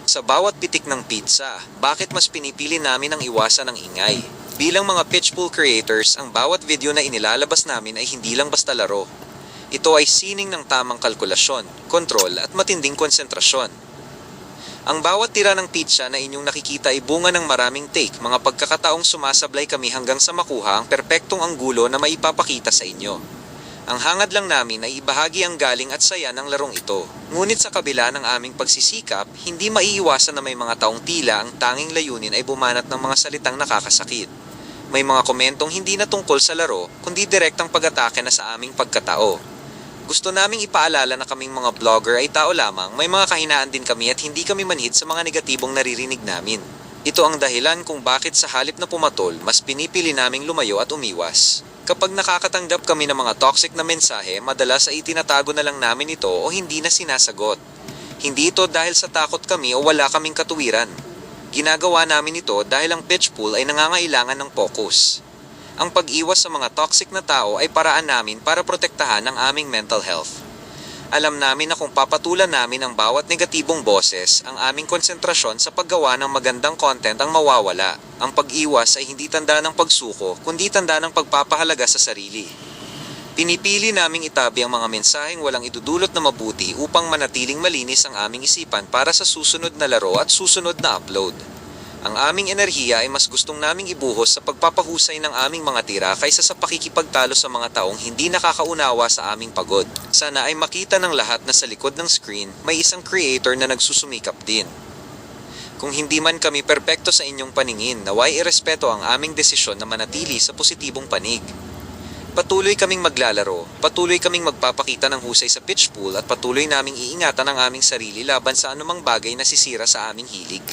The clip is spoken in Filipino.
Sa bawat pitik ng pizza, bakit mas pinipili namin ang iwasan ng ingay? Bilang mga pitchpool creators, ang bawat video na inilalabas namin ay hindi lang basta laro. Ito ay sining ng tamang kalkulasyon, kontrol at matinding konsentrasyon. Ang bawat tira ng pizza na inyong nakikita ay bunga ng maraming take, mga pagkakataong sumasablay kami hanggang sa makuha ang perpektong anggulo na maipapakita sa inyo. Ang hangad lang namin ay ibahagi ang galing at saya ng larong ito. Ngunit sa kabila ng aming pagsisikap, hindi maiiwasan na may mga taong tila ang tanging layunin ay bumanat ng mga salitang nakakasakit. May mga komentong hindi na tungkol sa laro, kundi direktang pag-atake na sa aming pagkatao. Gusto naming ipaalala na kaming mga vlogger ay tao lamang, may mga kahinaan din kami at hindi kami manhid sa mga negatibong naririnig namin. Ito ang dahilan kung bakit sa halip na pumatol, mas pinipili naming lumayo at umiwas. Kapag nakakatanggap kami ng mga toxic na mensahe, madalas ay itinatago na lang namin ito o hindi na sinasagot. Hindi ito dahil sa takot kami o wala kaming katuwiran. Ginagawa namin ito dahil ang pitchpool ay nangangailangan ng focus. Ang pag-iwas sa mga toxic na tao ay paraan namin para protektahan ang aming mental health. Alam namin na kung papatulan namin ang bawat negatibong boses, ang aming konsentrasyon sa paggawa ng magandang content ang mawawala. Ang pag-iwas ay hindi tanda ng pagsuko, kundi tanda ng pagpapahalaga sa sarili. Pinipili naming itabi ang mga mensaheng walang idudulot na mabuti upang manatiling malinis ang aming isipan para sa susunod na laro at susunod na upload. Ang aming enerhiya ay mas gustong naming ibuhos sa pagpapahusay ng aming mga tira kaysa sa pakikipagtalo sa mga taong hindi nakakaunawa sa aming pagod. Sana ay makita ng lahat na sa likod ng screen, may isang creator na nagsusumikap din. Kung hindi man kami perpekto sa inyong paningin, naway irespeto ang aming desisyon na manatili sa positibong panig. Patuloy kaming maglalaro, patuloy kaming magpapakita ng husay sa pitchpool at patuloy naming iingatan ang aming sarili laban sa anumang bagay na sisira sa aming hilig.